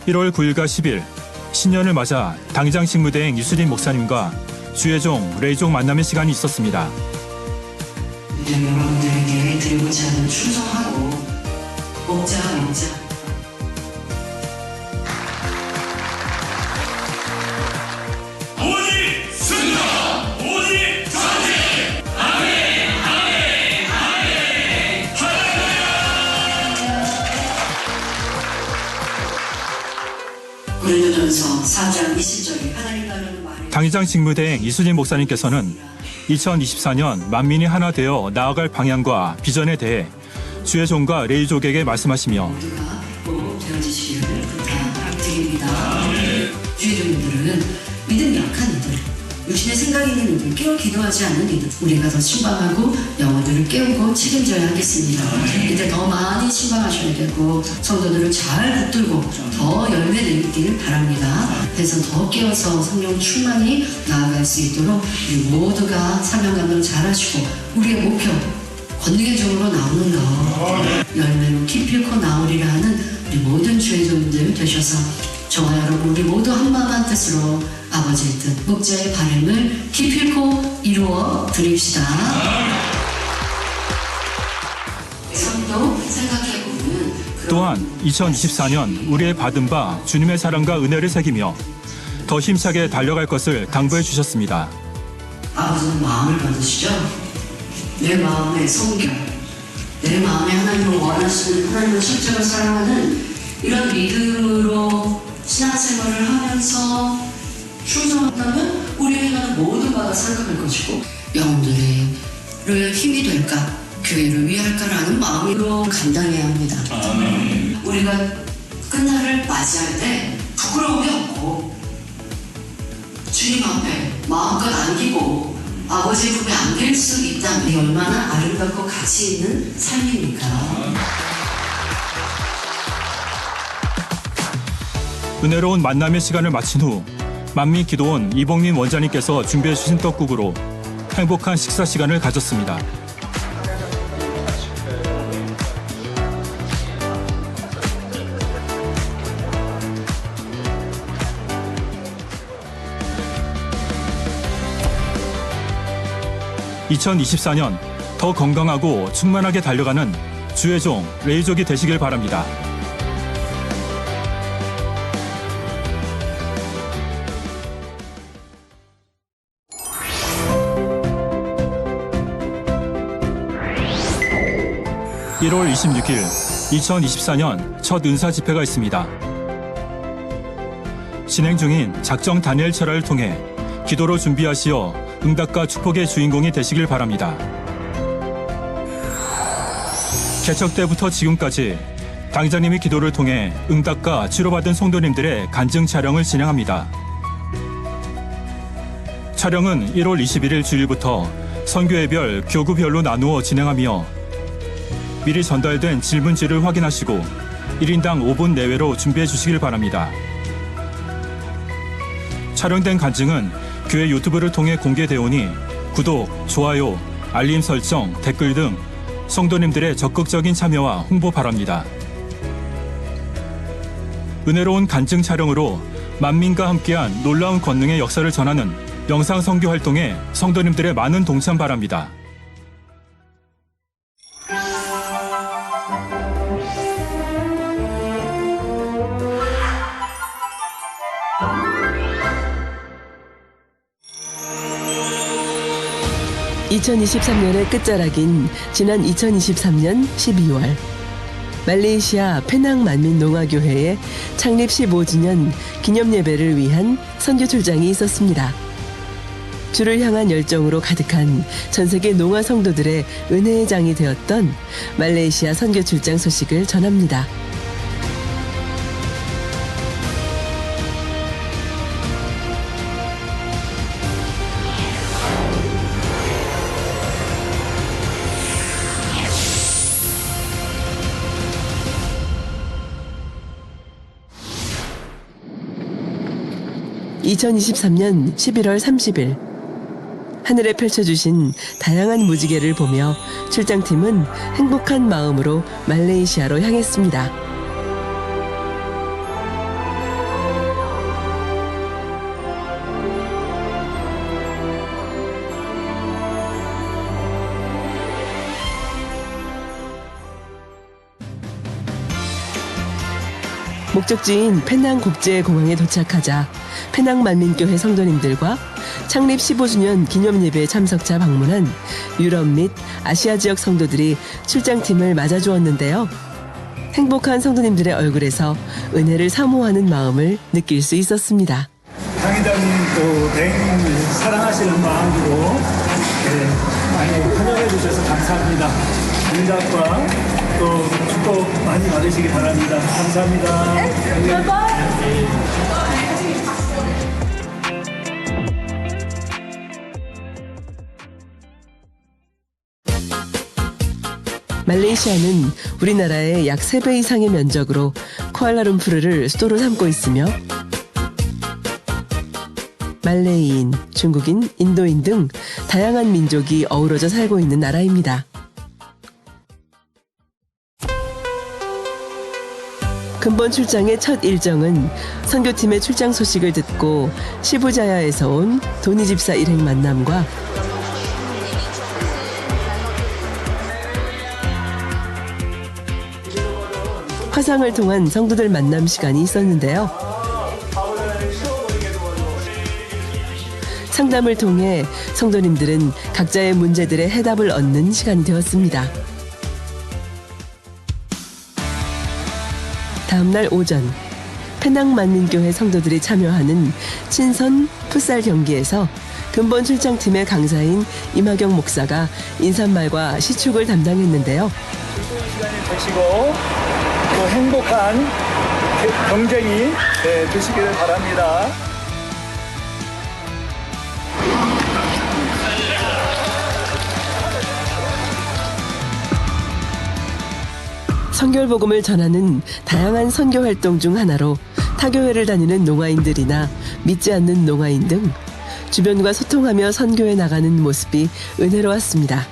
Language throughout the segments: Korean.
1월 9일과 10일 신년을 맞아 당장 직무대행 이수진 목사님과 주혜종, 레이종 만남의 시간이 있었습니다. 여러분들에게 드리고자 하는 충성하고 먹자. 오직 승리다. 오직 전쟁. 아멘. 고린도전서 4장 20절에 하나님 나라는 말이 당장 직무대행 이수진 목사님께서는 2024년 만민이 하나 되어 나아갈 방향과 비전에 대해 주혜종과 레이족에게 말씀하시며 모두가 꼭 되어지시기를 부탁드립니다. 주의종들은 믿음이 약한 이들, 육신의 생각이 있는 이들, 깨어 기도하지 않는 이들, 우리가 더 신방하고 영혼들을 깨우고 책임져야 하겠습니다. 이때 더 많이 신방하셔야 되고 성도들을 잘 붙들고 더 열매 내기를 바랍니다. 그래서 더 깨어서 성령 충만히 나아갈 수 있도록 우리 모두가 사명감을 잘 하시고 우리의 목표 권능의 종으로 나오는 것, 열매로 기필코 나오리라 하는 우리 모든 주의종들 되셔서 저와 여러분 우리 모두 한마음 한뜻으로 아버지의 뜻, 목자의 바람을 기필코 이루어 드립시다. 성도 생각해보면 또한 2024년 우리의 받은 바 주님의 사랑과 은혜를 새기며 더 힘차게 달려갈 것을 당부해 주셨습니다. 아버지는 마음을 받으시죠? 내 마음의 성결, 내 마음에 하나님을 원하시는, 하나님을 실제로 사랑하는 이런 믿음으로 신앙생활을 하면서 충성한다면 우리 행하는 모든 바가 생각할 것이고 영혼들의 힘이 될까, 교회를 위할까라는 마음으로 감당해야 합니다. 우리가 끝날을 맞이할 때 부끄러움이 없고 주님 앞에 마음껏 안기고 아버지 품에 안길 수 있다면 얼마나 아름답고 가치 있는 삶입니까? 은혜로운 만남의 시간을 마친 후 만미기도원 이봉민 원장님께서 준비해 주신 떡국으로 행복한 식사 시간을 가졌습니다. (2024년) 더 건강하고 충만하게 달려가는 주혜종, 레이족이 되시길 바랍니다. (1월 26일) 2024년 첫 은사 집회가 있습니다. 진행 중인 작정 다니엘 철화를 통해 기도로 준비하시어 응답과 축복의 주인공이 되시길 바랍니다. 개척 때부터 지금까지 당자님의 기도를 통해 응답과 치료받은 성도님들의 간증 촬영을 진행합니다. 촬영은 1월 21일 주일부터 선교회별, 교구별로 나누어 진행하며 미리 전달된 질문지를 확인하시고 1인당 5분 내외로 준비해 주시길 바랍니다. 촬영된 간증은 교회 유튜브를 통해 공개되오니 구독, 좋아요, 알림 설정, 댓글 등 성도님들의 적극적인 참여와 홍보 바랍니다. 은혜로운 간증 촬영으로 만민과 함께한 놀라운 권능의 역사를 전하는 영상 선교 활동에 성도님들의 많은 동참 바랍니다. (2023년의) 끝자락인 지난 2023년 12월 말레이시아 페낭 만민농아교회의 창립 15주년 기념예배를 위한 선교 출장이 있었습니다. 주를 향한 열정으로 가득한 전세계 농아 성도들의 은혜의 장이 되었던 말레이시아 선교 출장 소식을 전합니다. (2023년 11월 30일) 하늘에 펼쳐주신 다양한 무지개를 보며 출장팀은 행복한 마음으로 말레이시아로 향했습니다. 목적지인 페낭 국제공항에 도착하자 페낭 만민교회 성도님들과 창립 15주년 기념 예배에 참석자 방문한 유럽 및 아시아 지역 성도들이 출장팀을 맞아주었는데요. 행복한 성도님들의 얼굴에서 은혜를 사모하는 마음을 느낄 수 있었습니다. 강의자님 또 대행님을 사랑하시는 마음으로 많이 환영해 주셔서 감사합니다. 응답과 또 축복 많이 받으시기 바랍니다. 감사합니다. 말레이시아는 우리나라의 약 3배 이상의 면적으로 쿠알라룸푸르를 수도로 삼고 있으며 말레이인, 중국인, 인도인 등 다양한 민족이 어우러져 살고 있는 나라입니다. 근본 출장의 첫 일정은 선교팀의 출장 소식을 듣고 시부자야에서 온 도니 집사 일행 만남과 화상을 통한 성도들 만남 시간이 있었는데요. 상담을 통해 성도님들은 각자의 문제들의 해답을 얻는 시간이 되었습니다. 다음날 오전 페낭 만민교회 성도들이 참여하는 친선 풋살 경기에서 근본 출장팀의 강사인 임하경 목사가 인사말과 시축을 담당했는데요. 즐거운 시간이 되시고 또 행복한 경쟁이 되시기를 바랍니다. 선결복음을 전하는 다양한 선교 활동 중 하나로 타교회를 다니는 농아인들이나 믿지 않는 농아인 등 주변과 소통하며 선교해 나가는 모습이 은혜로웠습니다.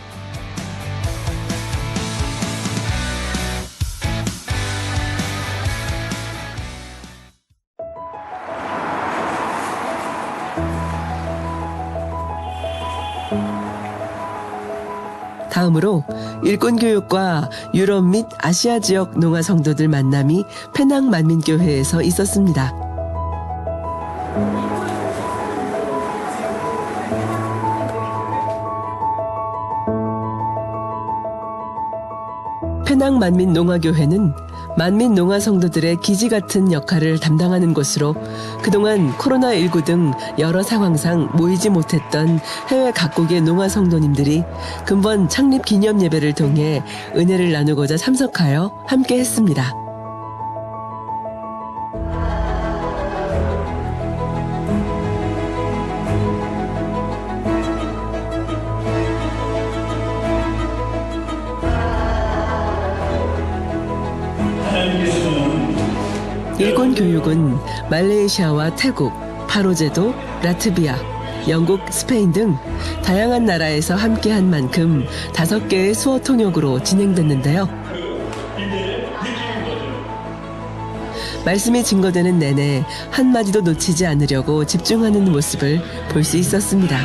다음으로 일꾼교육과 유럽 및 아시아 지역 농아 성도들 만남이 페낭 만민교회에서 있었습니다. 페낭 만민농아교회는 만민농아 성도들의 기지 같은 역할을 담당하는 곳으로 그동안 코로나19 등 여러 상황상 모이지 못했던 해외 각국의 농아 성도님들이 근본 창립 기념 예배를 통해 은혜를 나누고자 참석하여 함께 했습니다. 일본 교육은 말레이시아와 태국, 파로제도, 라트비아, 영국, 스페인 등 다양한 나라에서 함께한 만큼 5개의 수어 통역으로 진행됐는데요. 말씀이 증거되는 내내 한마디도 놓치지 않으려고 집중하는 모습을 볼 수 있었습니다.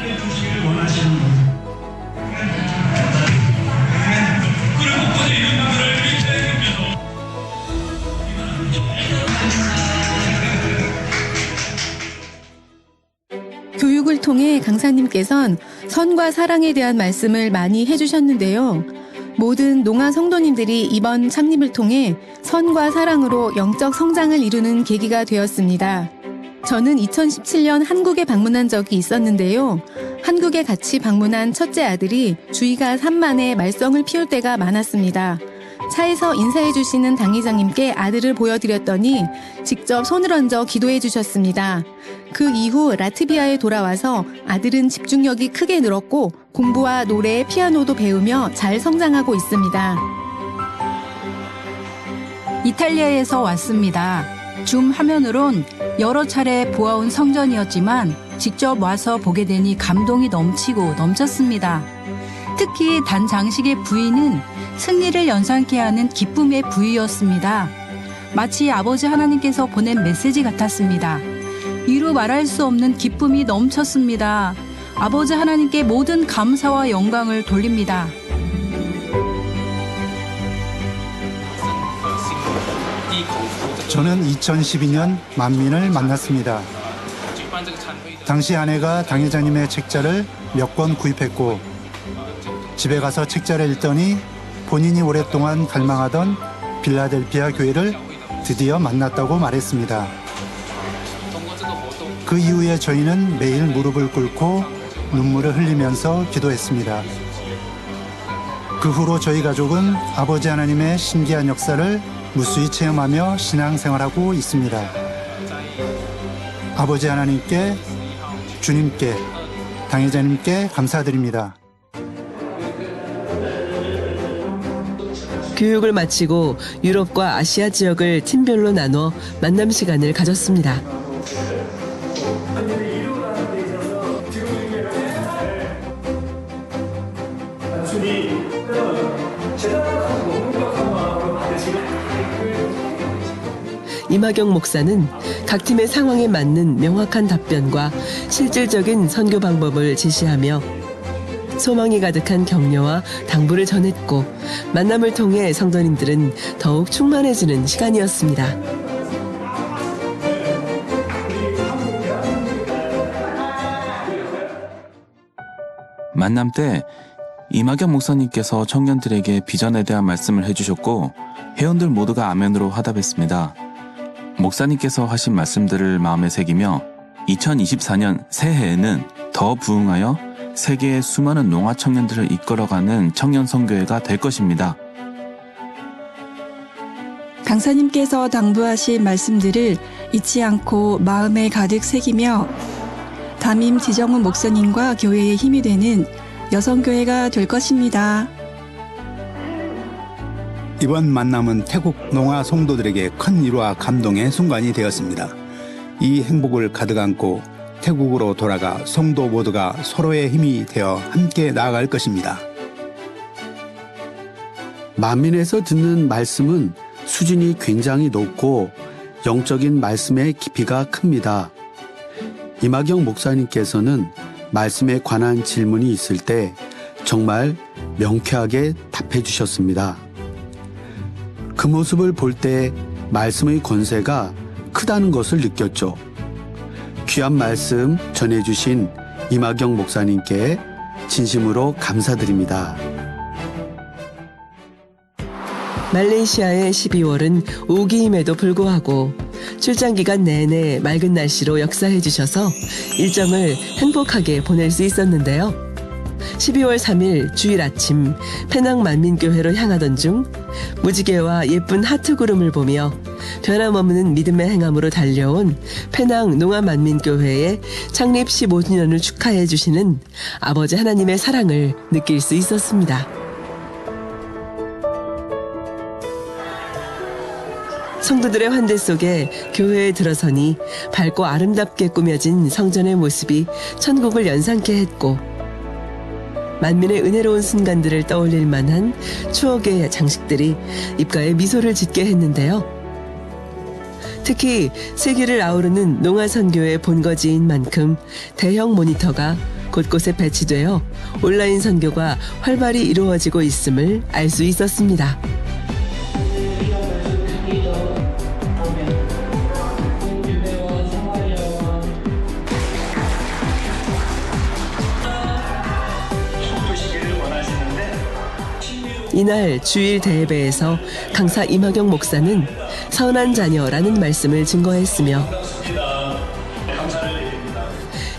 교육을 통해 강사님께서는 선과 사랑에 대한 말씀을 많이 해주셨는데요. 모든 농아 성도님들이 이번 창립을 통해 선과 사랑으로 영적 성장을 이루는 계기가 되었습니다. 저는 2017년 한국에 방문한 적이 있었는데요. 한국에 같이 방문한 첫째 아들이 주의가 산만해 말썽을 피울 때가 많았습니다. 차에서 인사해 주시는 당회장님께 아들을 보여드렸더니 직접 손을 얹어 기도해 주셨습니다. 그 이후 라트비아에 돌아와서 아들은 집중력이 크게 늘었고 공부와 노래, 피아노도 배우며 잘 성장하고 있습니다. 이탈리아에서 왔습니다. 줌 화면으론 여러 차례 보아온 성전이었지만 직접 와서 보게 되니 감동이 넘치고 넘쳤습니다. 특히 단장식의 부위는 승리를 연상케 하는 기쁨의 부위였습니다. 마치 아버지 하나님께서 보낸 메시지 같았습니다. 이루 말할 수 없는 기쁨이 넘쳤습니다. 아버지 하나님께 모든 감사와 영광을 돌립니다. 저는 2012년 만민을 만났습니다. 당시 아내가 당회자님의 책자를 몇 권 구입했고 집에 가서 책자를 읽더니 본인이 오랫동안 갈망하던 필라델피아 교회를 드디어 만났다고 말했습니다. 그 이후에 저희는 매일 무릎을 꿇고 눈물을 흘리면서 기도했습니다. 그 후로 저희 가족은 아버지 하나님의 신기한 역사를 무수히 체험하며 신앙생활하고 있습니다. 아버지 하나님께, 주님께, 당회자님께 감사드립니다. 교육을 마치고 유럽과 아시아 지역을 팀별로 나눠 만남 시간을 가졌습니다. 이마경 목사는 각 팀의 상황에 맞는 명확한 답변과 실질적인 선교 방법을 제시하며 소망이 가득한 격려와 당부를 전했고 만남을 통해 성도님들은 더욱 충만해지는 시간이었습니다. 만남 때 이마경 목사님께서 청년들에게 비전에 대한 말씀을 해주셨고 회원들 모두가 아멘으로 화답했습니다. 목사님께서 하신 말씀들을 마음에 새기며 2024년 새해에는 더 부흥하여 세계의 수많은 농아 청년들을 이끌어가는 청년 선교회가 될 것입니다. 강사님께서 당부하신 말씀들을 잊지 않고 마음에 가득 새기며 담임 지정훈 목사님과 교회의 힘이 되는 여성교회가 될 것입니다. 이번 만남은 태국 농아 성도들에게 큰 위로와 감동의 순간이 되었습니다. 이 행복을 가득 안고 태국으로 돌아가 성도 모두가 서로의 힘이 되어 함께 나아갈 것입니다. 만민에서 듣는 말씀은 수준이 굉장히 높고 영적인 말씀의 깊이가 큽니다. 이마경 목사님께서는 말씀에 관한 질문이 있을 때 정말 명쾌하게 답해 주셨습니다. 그 모습을 볼 때 말씀의 권세가 크다는 것을 느꼈죠. 귀한 말씀 전해주신 이마경 목사님께 진심으로 감사드립니다. 말레이시아의 12월은 우기임에도 불구하고 출장 기간 내내 맑은 날씨로 역사해 주셔서 일정을 행복하게 보낼 수 있었는데요. 12월 3일 주일 아침 페낭 만민교회로 향하던 중 무지개와 예쁜 하트 구름을 보며 변함없는 믿음의 행함으로 달려온 페낭 농아만민교회의 창립 15주년을 축하해 주시는 아버지 하나님의 사랑을 느낄 수 있었습니다. 성도들의 환대 속에 교회에 들어서니 밝고 아름답게 꾸며진 성전의 모습이 천국을 연상케 했고 만민의 은혜로운 순간들을 떠올릴 만한 추억의 장식들이 입가에 미소를 짓게 했는데요. 특히 세계를 아우르는 농아선교의 본거지인 만큼 대형 모니터가 곳곳에 배치되어 온라인 선교가 활발히 이루어지고 있음을 알 수 있었습니다. 이날 주일 대예배에서 강사 이마경 목사는 선한 자녀라는 말씀을 증거했으며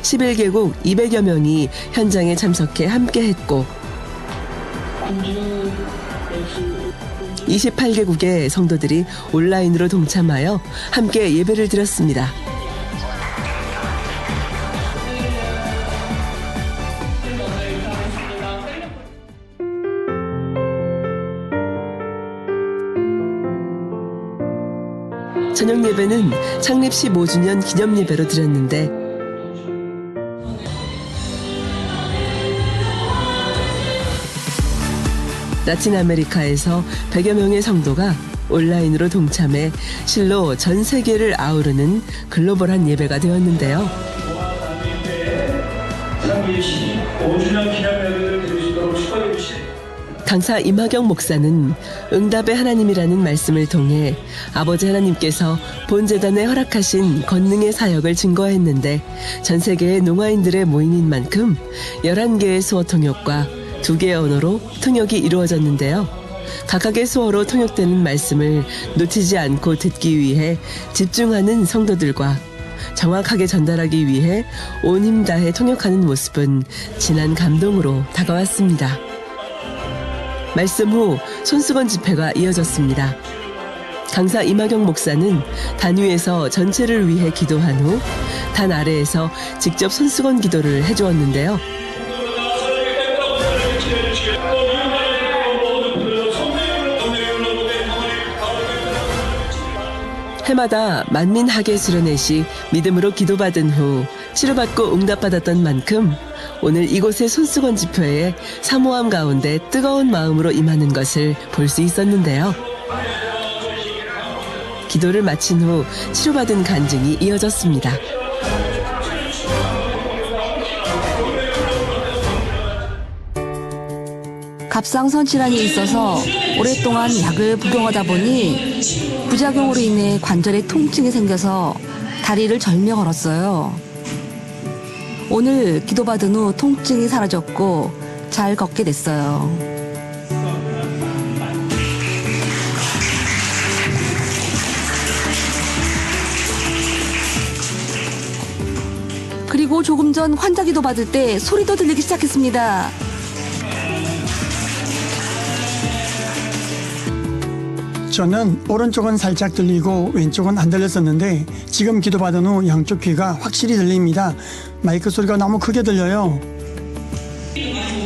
11개국 200여 명이 현장에 참석해 함께했고 28개국의 성도들이 온라인으로 동참하여 함께 예배를 드렸습니다. 저녁 예배는 창립 15주년 기념 예배로 드렸는데 라틴 아메리카에서 100여 명의 성도가 온라인으로 동참해 실로 전 세계를 아우르는 글로벌한 예배가 되었는데요. 창립 15주년 기념 예배를 드리시도록 축하해 주신 강사 임하경 목사는 응답의 하나님이라는 말씀을 통해 아버지 하나님께서 본재단에 허락하신 권능의 사역을 증거했는데 전 세계의 농아인들의 모임인 만큼 11개의 수어 통역과 2개의 언어로 통역이 이루어졌는데요. 각각의 수어로 통역되는 말씀을 놓치지 않고 듣기 위해 집중하는 성도들과 정확하게 전달하기 위해 온 힘 다해 통역하는 모습은 진한 감동으로 다가왔습니다. 말씀 후 손수건 집회가 이어졌습니다. 강사 임하경 목사는 단 위에서 전체를 위해 기도한 후 단 아래에서 직접 손수건 기도를 해주었는데요. 해마다 만민하게 수련회시 믿음으로 기도받은 후 치료받고 응답받았던 만큼 오늘 이곳의 손수건 집회에 사모함 가운데 뜨거운 마음으로 임하는 것을 볼 수 있었는데요. 기도를 마친 후 치료받은 간증이 이어졌습니다. 갑상선 질환이 있어서 오랫동안 약을 복용하다 보니 부작용으로 인해 관절에 통증이 생겨서 다리를 절며 걸었어요. 오늘 기도받은 후 통증이 사라졌고 잘 걷게 됐어요. 그리고 조금 전 환자 기도 받을 때 소리도 들리기 시작했습니다. 저는 오른쪽은 살짝 들리고 왼쪽은 안 들렸었는데 지금 기도받은 후 양쪽 귀가 확실히 들립니다. 마이크 소리가 너무 크게 들려요. 못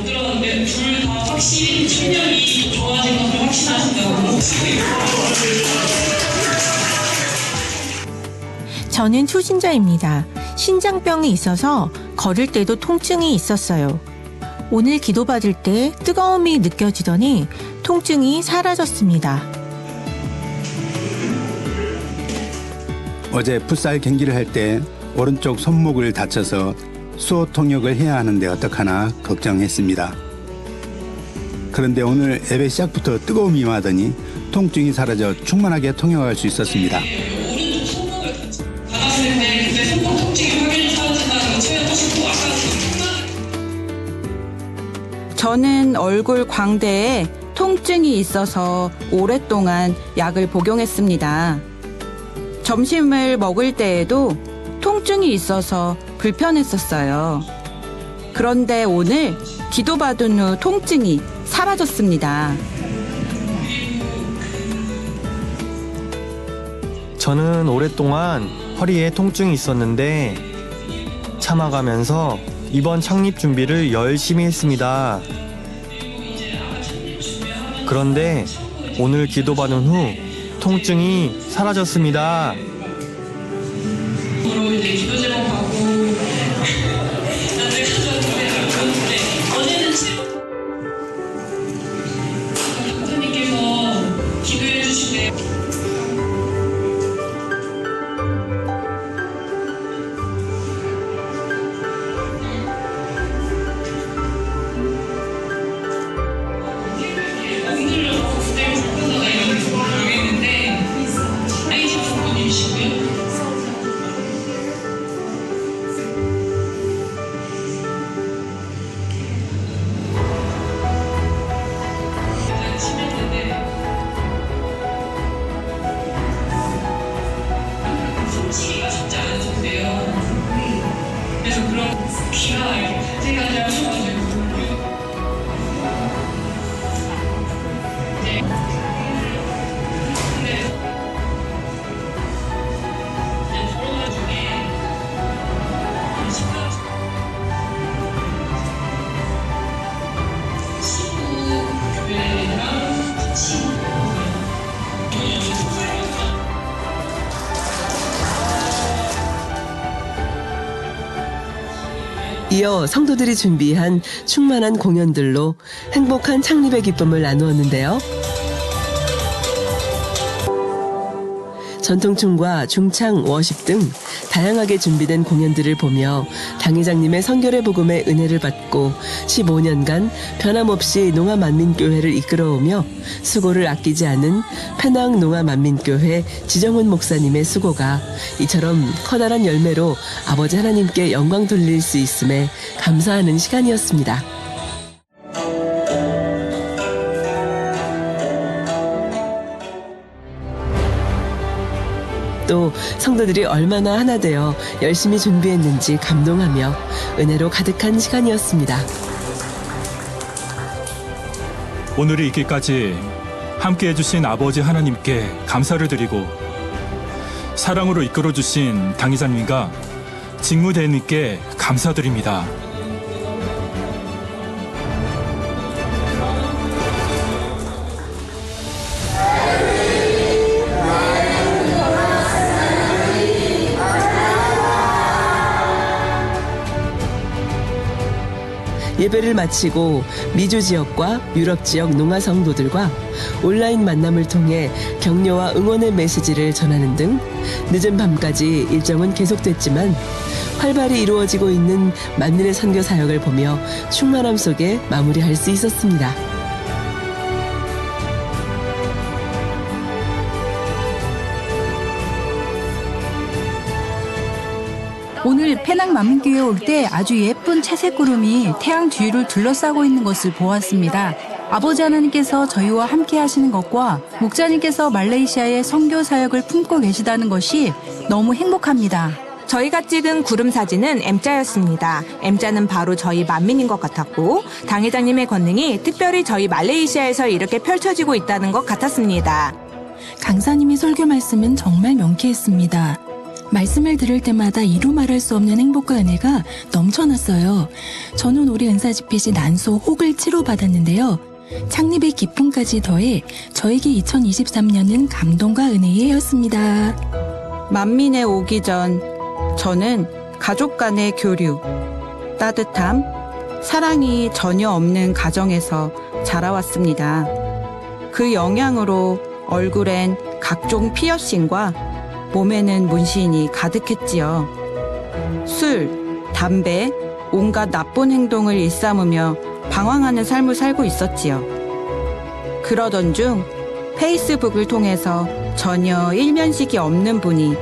들었는데 둘 다 확실히 충격이 좋아진 것을 확신하신다고. 저는 초신자입니다. 신장병이 있어서 걸을 때도 통증이 있었어요. 오늘 기도받을 때 뜨거움이 느껴지더니 통증이 사라졌습니다. 어제 풋살 경기를 할 때 오른쪽 손목을 다쳐서 수호 통역을 해야 하는데 어떡하나 걱정했습니다. 그런데 오늘 예배 시작부터 뜨거움이 임하더니 통증이 사라져 충만하게 통역할 수 있었습니다. 오른쪽 손목을 받았을 때 그때 손목 통증이 확연히 사라진다는 거 체험하시고 아까 저는 얼굴 광대에 통증이 있어서 오랫동안 약을 복용했습니다. 점심을 먹을 때에도 통증이 있어서 불편했었어요. 그런데 오늘 기도받은 후 통증이 사라졌습니다. 저는 오랫동안 허리에 통증이 있었는데 참아가면서 이번 창립 준비를 열심히 했습니다. 그런데 오늘 기도받은 후 통증이 사라졌습니다. 이제 기도 제목 받고 나중에 가져왔는데 어제는 강사님께서 기도해 주시네. 숨쉬기가 쉽지 않으신데요. 그래서 그런 귀가 이렇게 세 가지 하셔가지고 코로나 중에 친구 교회랑 같이 이어 성도들이 준비한 충만한 공연들로 행복한 창립의 기쁨을 나누었는데요. 전통춤과 중창, 워십 등 다양하게 준비된 공연들을 보며 당회장님의 성결의 복음의 은혜를 받고 15년간 변함없이 농아만민교회를 이끌어오며 수고를 아끼지 않은 penang 농아만민교회 지정훈 목사님의 수고가 이처럼 커다란 열매로 아버지 하나님께 영광 돌릴 수 있음에 감사하는 시간이었습니다. 또 성도들이 얼마나 하나 되어 열심히 준비했는지 감동하며 은혜로 가득한 시간이었습니다. 오늘이 있기까지 함께 해주신 아버지 하나님께 감사를 드리고 사랑으로 이끌어주신 당회장님과 직무대행님께 감사드립니다. 예배를 마치고 미주 지역과 유럽 지역 농아 성도들과 온라인 만남을 통해 격려와 응원의 메시지를 전하는 등 늦은 밤까지 일정은 계속됐지만 활발히 이루어지고 있는 만민의 선교 사역을 보며 충만함 속에 마무리할 수 있었습니다. 오늘 페낭 만민교회에 올 때 아주 예쁜 채색 구름이 태양 뒤를 둘러싸고 있는 것을 보았습니다. 아버지 하나님께서 저희와 함께 하시는 것과 목자님께서 말레이시아의 선교 사역을 품고 계시다는 것이 너무 행복합니다. 저희가 찍은 구름 사진은 M자였습니다. M자는 바로 저희 만민인 것 같았고 당회장님의 권능이 특별히 저희 말레이시아에서 이렇게 펼쳐지고 있다는 것 같았습니다. 강사님의 설교 말씀은 정말 명쾌했습니다. 말씀을 들을 때마다 이루 말할 수 없는 행복과 은혜가 넘쳐났어요. 저는 올해 은사집회시 난소 혹을 치료받았는데요. 창립의 기쁨까지 더해 저에게 2023년은 감동과 은혜의 해였습니다. 만민에 오기 전 저는 가족 간의 교류, 따뜻함, 사랑이 전혀 없는 가정에서 자라왔습니다. 그 영향으로 얼굴엔 각종 피어싱과 몸에는 문신이 가득했지요. 술, 담배, 온갖 나쁜 행동을 일삼으며 방황하는 삶을 살고 있었지요. 그러던 중 페이스북을 통해서 전혀 일면식이 없는 분이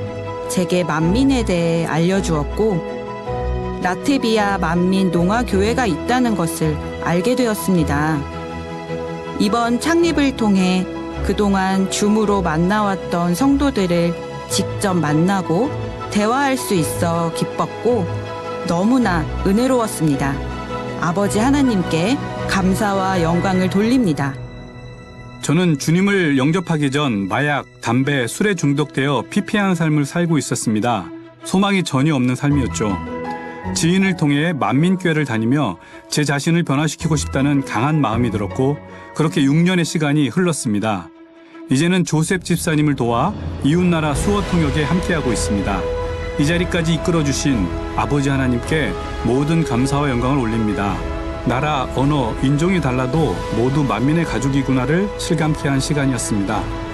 제게 만민에 대해 알려주었고 라트비아 만민 농아교회가 있다는 것을 알게 되었습니다. 이번 창립을 통해 그동안 줌으로 만나왔던 성도들을 직접 만나고 대화할 수 있어 기뻤고 너무나 은혜로웠습니다. 아버지 하나님께 감사와 영광을 돌립니다. 저는 주님을 영접하기 전 마약, 담배, 술에 중독되어 피폐한 삶을 살고 있었습니다. 소망이 전혀 없는 삶이었죠. 지인을 통해 만민교회를 다니며 제 자신을 변화시키고 싶다는 강한 마음이 들었고 그렇게 6년의 시간이 흘렀습니다. 이제는 조셉 집사님을 도와 이웃나라 수어 통역에 함께하고 있습니다. 이 자리까지 이끌어주신 아버지 하나님께 모든 감사와 영광을 올립니다. 나라, 언어, 인종이 달라도 모두 만민의 가족이구나를 실감케 한 시간이었습니다.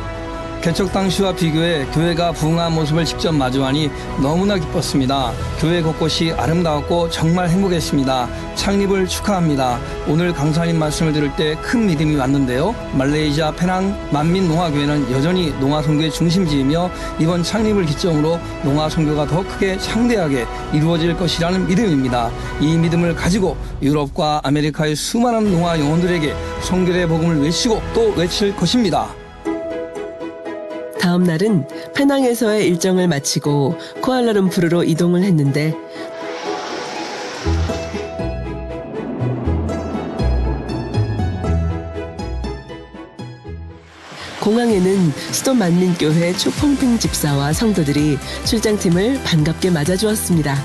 개척 당시와 비교해 교회가 부흥한 모습을 직접 마주하니 너무나 기뻤습니다. 교회 곳곳이 아름다웠고 정말 행복했습니다. 창립을 축하합니다. 오늘 강사님 말씀을 들을 때 큰 믿음이 왔는데요. 말레이시아 페낭 만민 농아교회는 여전히 농아선교의 중심지이며 이번 창립을 기점으로 농아선교가 더 크게 창대하게 이루어질 것이라는 믿음입니다. 이 믿음을 가지고 유럽과 아메리카의 수많은 농아 영혼들에게 선교의 복음을 외치고 또 외칠 것입니다. 다음 날은 페낭에서의 일정을 마치고 쿠알라룸푸르로 이동을 했는데 공항에는 수도 만민교회 초펑핑 집사와 성도들이 출장팀을 반갑게 맞아주었습니다.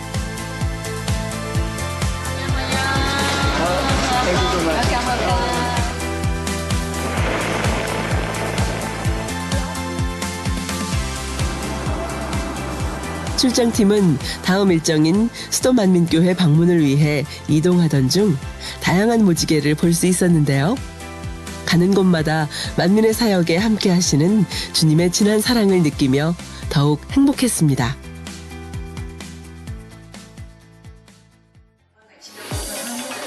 출장팀은 다음 일정인 수도 만민교회 방문을 위해 이동하던 중 다양한 무지개를 볼 수 있었는데요. 가는 곳마다 만민의 사역에 함께 하시는 주님의 진한 사랑을 느끼며 더욱 행복했습니다.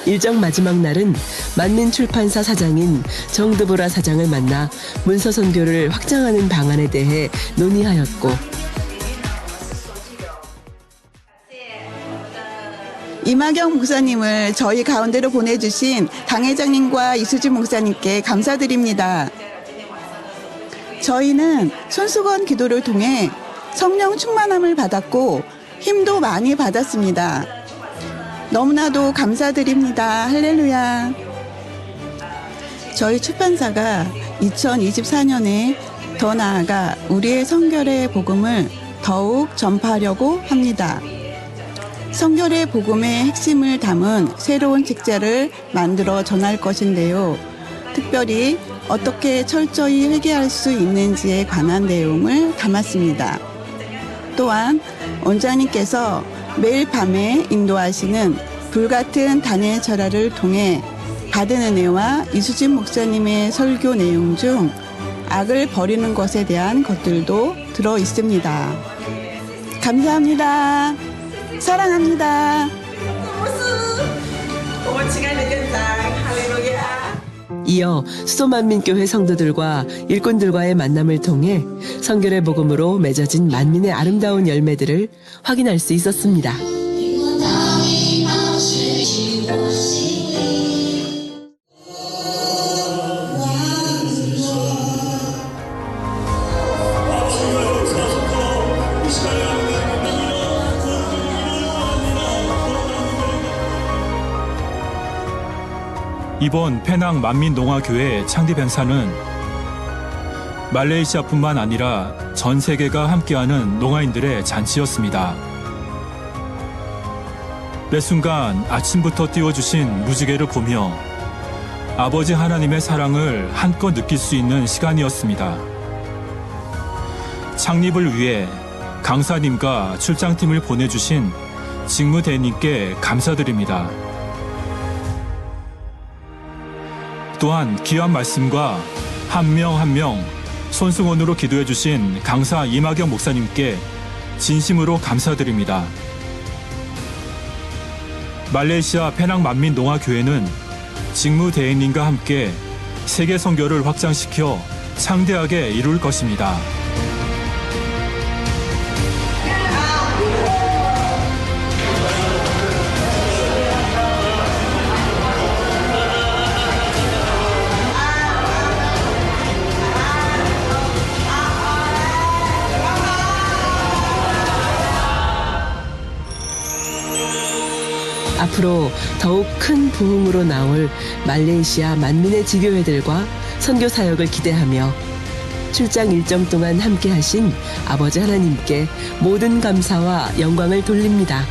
일정 마지막 날은 만민출판사 사장인 정드보라 사장을 만나 문서 선교를 확장하는 방안에 대해 논의하였고, 이마경 목사님을 저희 가운데로 보내주신 당회장님과 이수진 목사님께 감사드립니다. 저희는 손수건 기도를 통해 성령 충만함을 받았고 힘도 많이 받았습니다. 너무나도 감사드립니다. 할렐루야. 저희 출판사가 2024년에 더 나아가 우리의 성결의 복음을 더욱 전파하려고 합니다. 성결의 복음의 핵심을 담은 새로운 책자를 만들어 전할 것인데요. 특별히 어떻게 철저히 회개할 수 있는지에 관한 내용을 담았습니다. 또한 원장님께서 매일 밤에 인도하시는 불같은 단의 절하를 통해 받은 은혜와 이수진 목사님의 설교 내용 중 악을 버리는 것에 대한 것들도 들어 있습니다. 감사합니다. 사랑합니다. 이어 수도만민교회 성도들과 일꾼들과의 만남을 통해 성결의 복음으로 맺어진 만민의 아름다운 열매들을 확인할 수 있었습니다. 이번 페낭 만민농아교회 창립 행사는 말레이시아뿐만 아니라 전 세계가 함께하는 농아인들의 잔치였습니다. 매 순간 아침부터 띄워주신 무지개를 보며 아버지 하나님의 사랑을 한껏 느낄 수 있는 시간이었습니다. 창립을 위해 강사님과 출장팀을 보내주신 직무대행님께 감사드립니다. 또한 귀한 말씀과 한 명 한 명 손수건으로 기도해 주신 강사 이마경 목사님께 진심으로 감사드립니다. 말레이시아 페낭 만민농아교회는 직무대행님과 함께 세계 선교를 확장시켜 창대하게 이룰 것입니다. 앞으로 더욱 큰 부흥으로 나올 말레이시아 만민의 지교회들과 선교 사역을 기대하며 출장 일정 동안 함께 하신 아버지 하나님께 모든 감사와 영광을 돌립니다.